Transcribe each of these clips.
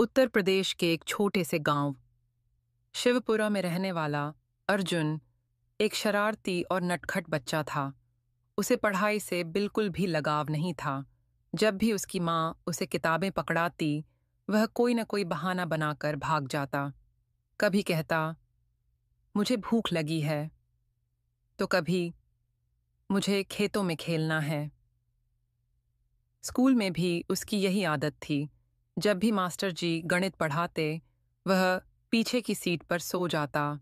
उत्तर प्रदेश के एक छोटे से गांव शिवपुरा में रहने वाला अर्जुन एक शरारती और नटखट बच्चा था। उसे पढ़ाई से बिल्कुल भी लगाव नहीं था। जब भी उसकी माँ उसे किताबें पकड़ाती, वह कोई न कोई बहाना बनाकर भाग जाता। कभी कहता, मुझे भूख लगी है, तो कभी मुझे खेतों में खेलना है। स्कूल में भी उसकी यही आदत थी। जब भी मास्टर जी गणित पढ़ाते, वह पीछे की सीट पर सो जाता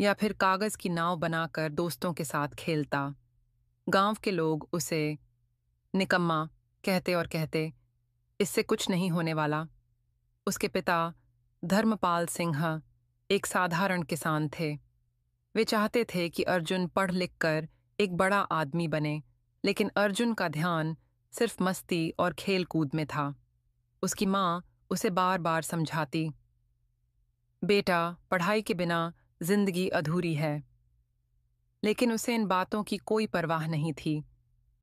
या फिर कागज की नाव बनाकर दोस्तों के साथ खेलता। गांव के लोग उसे निकम्मा कहते और कहते, इससे कुछ नहीं होने वाला। उसके पिता धर्मपाल सिंह एक साधारण किसान थे। वे चाहते थे कि अर्जुन पढ़ लिख कर एक बड़ा आदमी बने, लेकिन अर्जुन का ध्यान सिर्फ मस्ती और खेल कूद में था। उसकी माँ उसे बार बार समझाती, बेटा, पढ़ाई के बिना जिंदगी अधूरी है। लेकिन उसे इन बातों की कोई परवाह नहीं थी।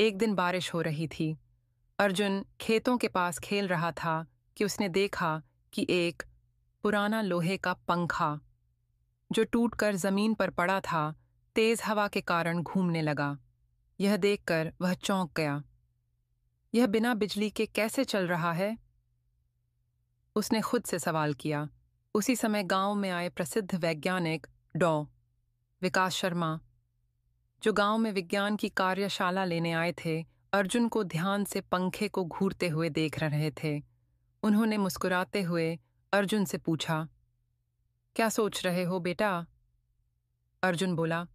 एक दिन बारिश हो रही थी। अर्जुन खेतों के पास खेल रहा था कि उसने देखा कि एक पुराना लोहे का पंखा, जो टूटकर जमीन पर पड़ा था, तेज हवा के कारण घूमने लगा। यह देखकर वह चौंक गया। यह बिना बिजली के कैसे चल रहा है? उसने खुद से सवाल किया। उसी समय गांव में आए प्रसिद्ध वैज्ञानिक डॉ. विकास शर्मा, जो गांव में विज्ञान की कार्यशाला लेने आए थे, अर्जुन को ध्यान से पंखे को घूरते हुए देख रहे थे। उन्होंने मुस्कुराते हुए अर्जुन से पूछा, क्या सोच रहे हो बेटा? अर्जुन बोला,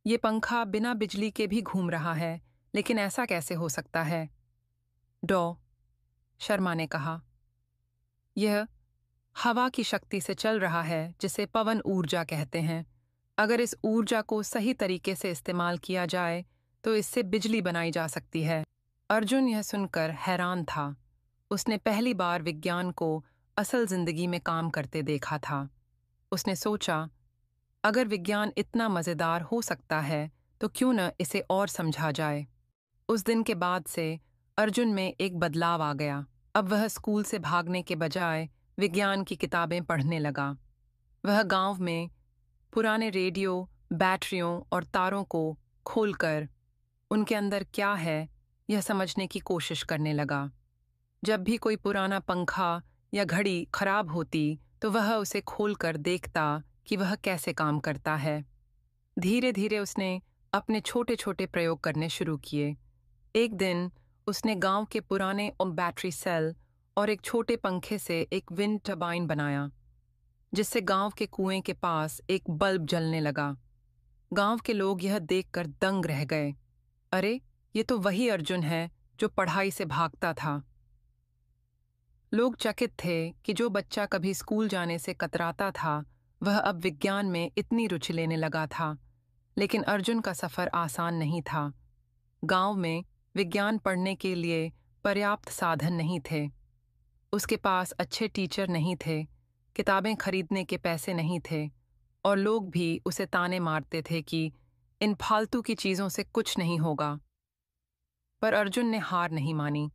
ये पंखा बिना बिजली के भी घूम रहा है, लेकिन ऐसा कैसे हो सकता है? डॉ. शर्मा ने कहा, यह हवा की शक्ति से चल रहा है, जिसे पवन ऊर्जा कहते हैं। अगर इस ऊर्जा को सही तरीके से इस्तेमाल किया जाए तो इससे बिजली बनाई जा सकती है। अर्जुन यह सुनकर हैरान था। उसने पहली बार विज्ञान को असल जिंदगी में काम करते देखा था। उसने सोचा, अगर विज्ञान इतना मज़ेदार हो सकता है तो क्यों न इसे और समझा जाए। उस दिन के बाद से अर्जुन में एक बदलाव आ गया। अब वह स्कूल से भागने के बजाय विज्ञान की किताबें पढ़ने लगा। वह गांव में पुराने रेडियो, बैटरियों और तारों को खोलकर उनके अंदर क्या है, यह समझने की कोशिश करने लगा। जब भी कोई पुराना पंखा या घड़ी खराब होती, तो वह उसे खोलकर देखता कि वह कैसे काम करता है। धीरे धीरे उसने अपने छोटे छोटे प्रयोग करने शुरू किए। एक दिन उसने गांव के पुराने बैटरी सेल और एक छोटे पंखे से एक विंड टर्बाइन बनाया, जिससे गांव के कुएं के पास एक बल्ब जलने लगा। गांव के लोग यह देखकर दंग रह गए। अरे, ये तो वही अर्जुन है जो पढ़ाई से भागता था। लोग चकित थे कि जो बच्चा कभी स्कूल जाने से कतराता था, वह अब विज्ञान में इतनी रुचि लेने लगा था। लेकिन अर्जुन का सफर आसान नहीं था। गांव में विज्ञान पढ़ने के लिए पर्याप्त साधन नहीं थे। उसके पास अच्छे टीचर नहीं थे, किताबें खरीदने के पैसे नहीं थे, और लोग भी उसे ताने मारते थे कि इन फालतू की चीज़ों से कुछ नहीं होगा। पर अर्जुन ने हार नहीं मानी।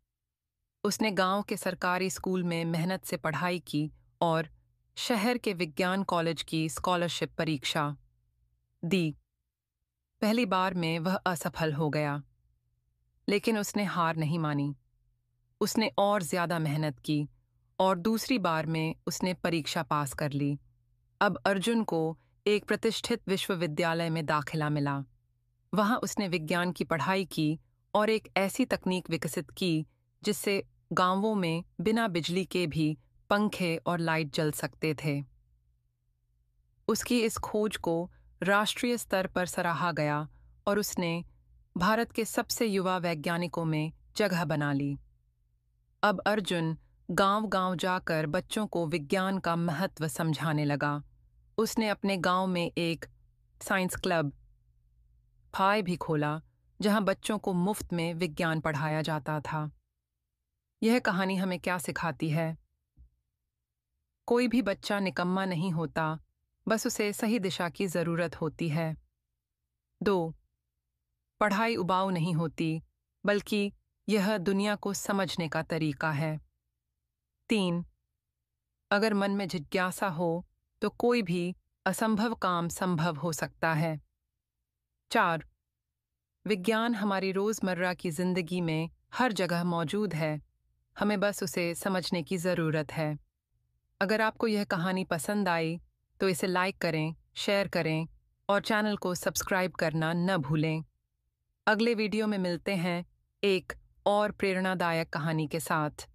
उसने गांव के सरकारी स्कूल में मेहनत से पढ़ाई की और शहर के विज्ञान कॉलेज की स्कॉलरशिप परीक्षा दी। पहली बार में वह असफल हो गया, लेकिन उसने हार नहीं मानी। उसने और ज्यादा मेहनत की और दूसरी बार में उसने परीक्षा पास कर ली। अब अर्जुन को एक प्रतिष्ठित विश्वविद्यालय में दाखिला मिला। वहां उसने विज्ञान की पढ़ाई की और एक ऐसी तकनीक विकसित की जिससे गांवों में बिना बिजली के भी पंखे और लाइट जल सकते थे। उसकी इस खोज को राष्ट्रीय स्तर पर सराहा गया और उसने भारत के सबसे युवा वैज्ञानिकों में जगह बना ली। अब अर्जुन गांव-गांव जाकर बच्चों को विज्ञान का महत्व समझाने लगा। उसने अपने गांव में एक साइंस क्लब फाई भी खोला, जहां बच्चों को मुफ्त में विज्ञान पढ़ाया जाता था। यह कहानी हमें क्या सिखाती है? कोई भी बच्चा निकम्मा नहीं होता, बस उसे सही दिशा की जरूरत होती है। 2. पढ़ाई उबाऊ नहीं होती, बल्कि यह दुनिया को समझने का तरीका है। 3. अगर मन में जिज्ञासा हो तो कोई भी असंभव काम संभव हो सकता है। 4. विज्ञान हमारी रोज़मर्रा की ज़िंदगी में हर जगह मौजूद है, हमें बस उसे समझने की ज़रूरत है। अगर आपको यह कहानी पसंद आई तो इसे लाइक करें, शेयर करें और चैनल को सब्सक्राइब करना न भूलें। अगले वीडियो में मिलते हैं एक और प्रेरणादायक कहानी के साथ।